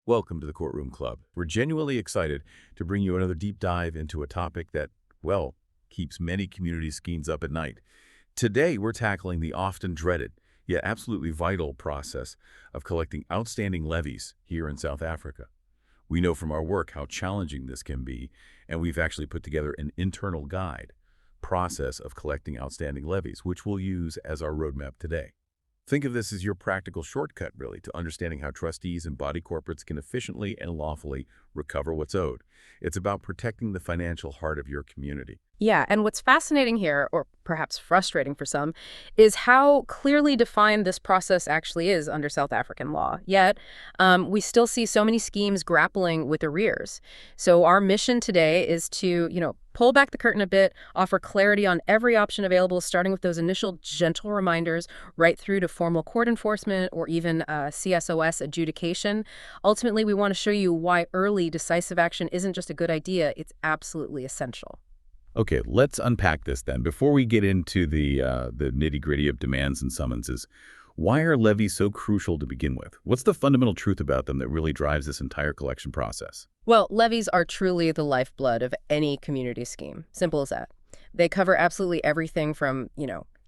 Welcome to the Courtroom Club. We're genuinely excited to bring you another deep dive into a topic that, well, keeps many community schemes up at night. Today, we're tackling the often dreaded, yet absolutely vital process of collecting outstanding levies here in South Africa. We know from our work how challenging this can be, and we've actually put together an internal guide process of collecting outstanding levies, which we'll use as our roadmap today. Think of this as your practical shortcut, really, to understanding how trustees and body corporates can efficiently and lawfully recover what's owed. It's about protecting the financial heart of your community. Yeah, and what's fascinating here, or perhaps frustrating for some, is how clearly defined this process actually is under South African law. Yet, we still see so many schemes grappling with arrears. So our mission today is to, pull back the curtain a bit, offer clarity on every option available, starting with those initial gentle reminders right through to formal court enforcement or even CSOS adjudication. Ultimately, we want to show you why early decisive action isn't just a good idea, it's absolutely essential. Okay, let's unpack this then. Before we get into the nitty-gritty of demands and summonses, why are levies so crucial to begin with? What's the fundamental truth about them that really drives this entire collection process? Well, levies are truly the lifeblood of any community scheme. Simple as that. They cover absolutely everything from,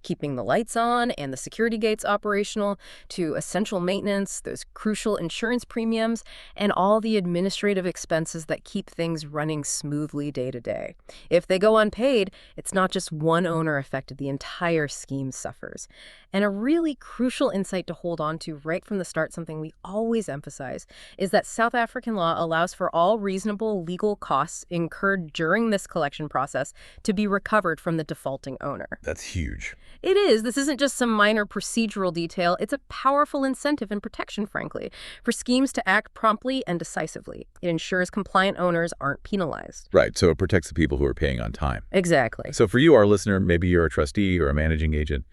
keeping the lights on and the security gates operational to essential maintenance, those crucial insurance premiums, and all the administrative expenses that keep things running smoothly day to day. If they go unpaid, it's not just one owner affected, the entire scheme suffers. And a really crucial insight to hold on to right from the start, something we always emphasize, is that South African law allows for all reasonable legal costs incurred during this collection process to be recovered from the defaulting owner. That's huge. It is. This isn't just some minor procedural detail. It's a powerful incentive and protection, frankly, for schemes to act promptly and decisively. It ensures compliant owners aren't penalized. Right, so it protects the people who are paying on time. Exactly. So for you, our listener, maybe you're a trustee or a managing agent,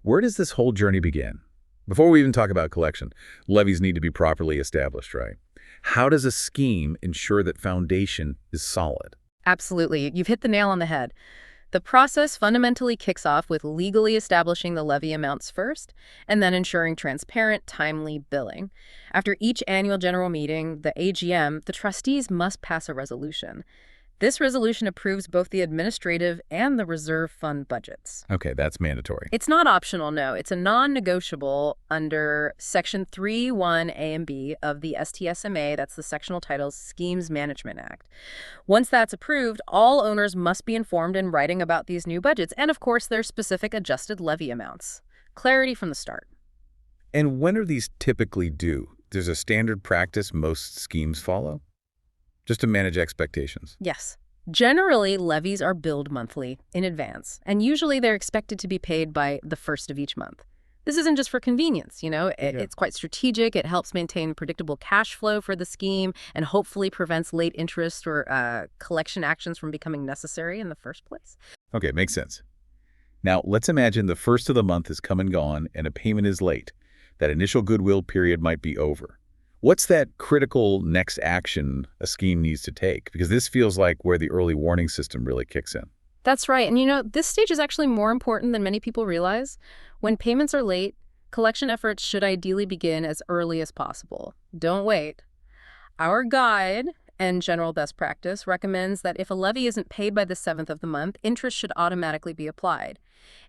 where does this whole journey begin? Before we even talk about collection, levies need to be properly established, right? How does a scheme ensure that foundation is solid? Absolutely. You've hit the nail on the head. The process fundamentally kicks off with legally establishing the levy amounts first, and then ensuring transparent, timely billing. After each annual general meeting, the AGM, the trustees must pass a resolution. This resolution approves both the administrative and the reserve fund budgets. Okay, that's mandatory. It's not optional, no. It's a non-negotiable under Section 3(1) A and B of the STSMA, that's the sectional title Schemes Management Act. Once that's approved, all owners must be informed in writing about these new budgets and, of course, their specific adjusted levy amounts. Clarity from the start. And when are these typically due? There's a standard practice most schemes follow? Just to manage expectations. Yes. Generally, levies are billed monthly in advance, and usually they're expected to be paid by the first of each month. This isn't just for convenience, It's quite strategic. It helps maintain predictable cash flow for the scheme and hopefully prevents late interest or collection actions from becoming necessary in the first place. Okay, makes sense. Now, let's imagine the first of the month has come and gone and a payment is late. That initial goodwill period might be over. What's that critical next action a scheme needs to take? Because this feels like where the early warning system really kicks in. That's right. And this stage is actually more important than many people realize. When payments are late, collection efforts should ideally begin as early as possible. Don't wait. Our guide and general best practice recommends that if a levy isn't paid by the 7th of the month, interest should automatically be applied.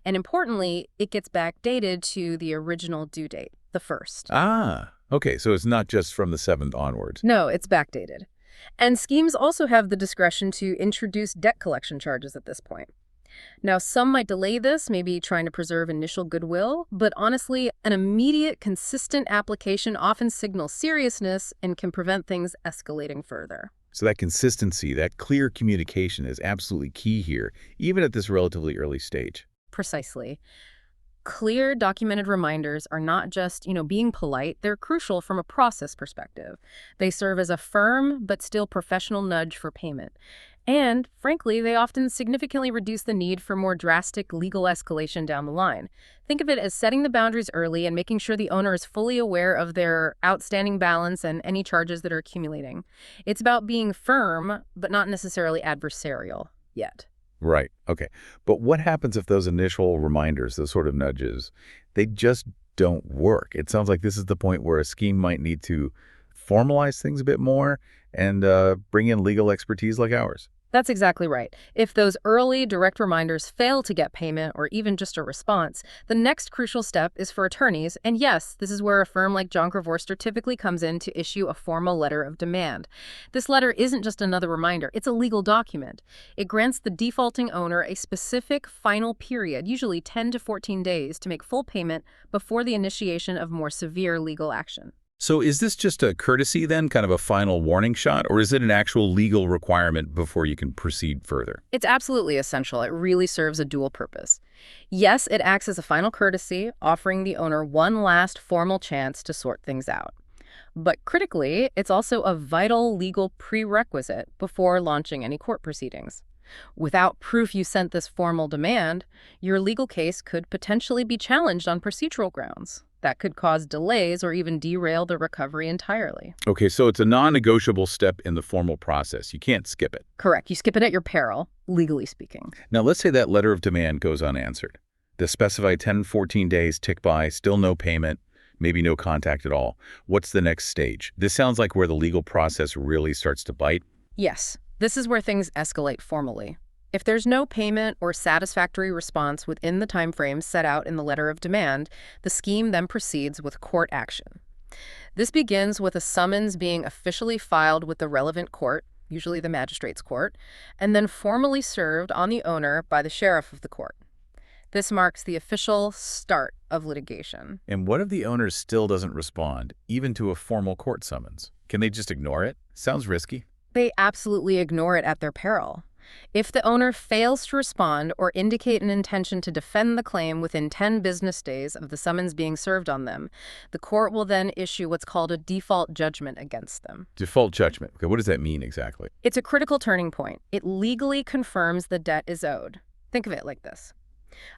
And importantly, it gets backdated to the original due date, the 1st. Okay, so it's not just from the 7th onwards. No, it's backdated. And schemes also have the discretion to introduce debt collection charges at this point. Now, some might delay this, maybe trying to preserve initial goodwill, but honestly, an immediate, consistent application often signals seriousness and can prevent things escalating further. So that consistency, that clear communication is absolutely key here, even at this relatively early stage. Precisely. Clear, documented reminders are not just, being polite. They're crucial from a process perspective. They serve as a firm but still professional nudge for payment. And, frankly, they often significantly reduce the need for more drastic legal escalation down the line. Think of it as setting the boundaries early and making sure the owner is fully aware of their outstanding balance and any charges that are accumulating. It's about being firm, but not necessarily adversarial yet. Right. Okay. But what happens if those initial reminders, those sort of nudges, they just don't work? It sounds like this is the point where a scheme might need to formalize things a bit more and bring in legal expertise like ours. That's exactly right. If those early direct reminders fail to get payment or even just a response, the next crucial step is for attorneys. And yes, this is where a firm like Jonker Vorster typically comes in to issue a formal letter of demand. This letter isn't just another reminder, it's a legal document. It grants the defaulting owner a specific final period, usually 10 to 14 days, to make full payment before the initiation of more severe legal action. So is this just a courtesy then, kind of a final warning shot, or is it an actual legal requirement before you can proceed further? It's absolutely essential. It really serves a dual purpose. Yes, it acts as a final courtesy, offering the owner one last formal chance to sort things out. But critically, it's also a vital legal prerequisite before launching any court proceedings. Without proof you sent this formal demand, your legal case could potentially be challenged on procedural grounds. That could cause delays or even derail the recovery entirely. Okay, so it's a non-negotiable step in the formal process. You can't skip it. Correct. You skip it at your peril, legally speaking. Now, let's say that letter of demand goes unanswered. The specified 10, 14 days tick by, still no payment, maybe no contact at all. What's the next stage? This sounds like where the legal process really starts to bite. Yes, this is where things escalate formally. If there's no payment or satisfactory response within the timeframes set out in the letter of demand, the scheme then proceeds with court action. This begins with a summons being officially filed with the relevant court, usually the magistrate's court, and then formally served on the owner by the sheriff of the court. This marks the official start of litigation. And what if the owner still doesn't respond, even to a formal court summons? Can they just ignore it? Sounds risky. They absolutely ignore it at their peril. If the owner fails to respond or indicate an intention to defend the claim within 10 business days of the summons being served on them, the court will then issue what's called a default judgment against them. Default judgment. Okay, what does that mean exactly? It's a critical turning point. It legally confirms the debt is owed. Think of it like this.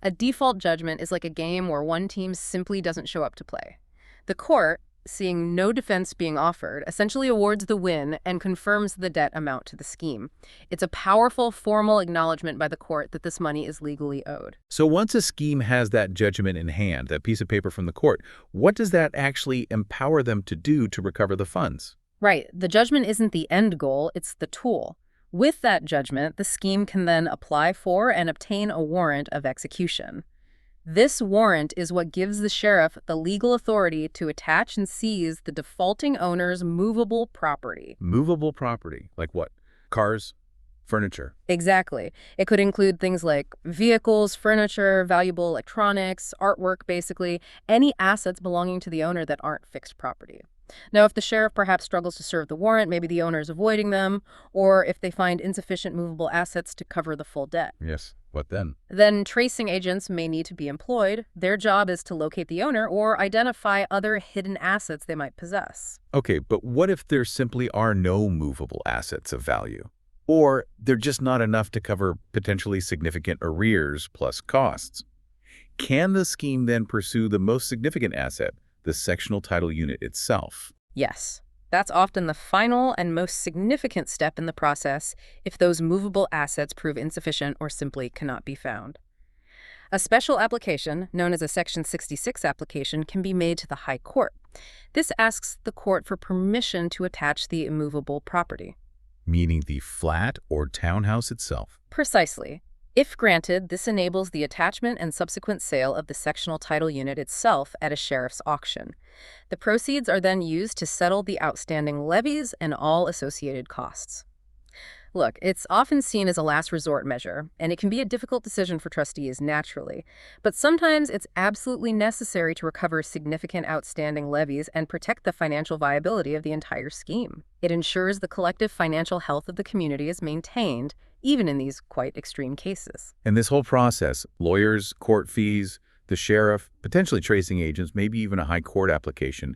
A default judgment is like a game where one team simply doesn't show up to play. The court, seeing no defense being offered, essentially awards the win and confirms the debt amount to the scheme. It's a powerful formal acknowledgement by the court that this money is legally owed. So once a scheme has that judgment in hand, that piece of paper from the court, what does that actually empower them to do to recover the funds? Right. The judgment isn't the end goal, it's the tool. With that judgment, the scheme can then apply for and obtain a warrant of execution. This warrant is what gives the sheriff the legal authority to attach and seize the defaulting owner's movable property. Movable property? Like what? Cars? Furniture? Exactly. It could include things like vehicles, furniture, valuable electronics, artwork, basically, any assets belonging to the owner that aren't fixed property. Now, if the sheriff perhaps struggles to serve the warrant, maybe the owner is avoiding them, or if they find insufficient movable assets to cover the full debt. Yes. What then? Then tracing agents may need to be employed. Their job is to locate the owner or identify other hidden assets they might possess. Okay, but what if there simply are no movable assets of value? Or they're just not enough to cover potentially significant arrears plus costs? Can the scheme then pursue the most significant asset, the sectional title unit itself? Yes. That's often the final and most significant step in the process if those movable assets prove insufficient or simply cannot be found. A special application, known as a Section 66 application, can be made to the High Court. This asks the court for permission to attach the immovable property. Meaning the flat or townhouse itself? Precisely. If granted, this enables the attachment and subsequent sale of the sectional title unit itself at a sheriff's auction. The proceeds are then used to settle the outstanding levies and all associated costs. Look, it's often seen as a last resort measure, and it can be a difficult decision for trustees naturally, but sometimes it's absolutely necessary to recover significant outstanding levies and protect the financial viability of the entire scheme. It ensures the collective financial health of the community is maintained, even in these quite extreme cases. And this whole process, lawyers, court fees, the sheriff, potentially tracing agents, maybe even a high court application,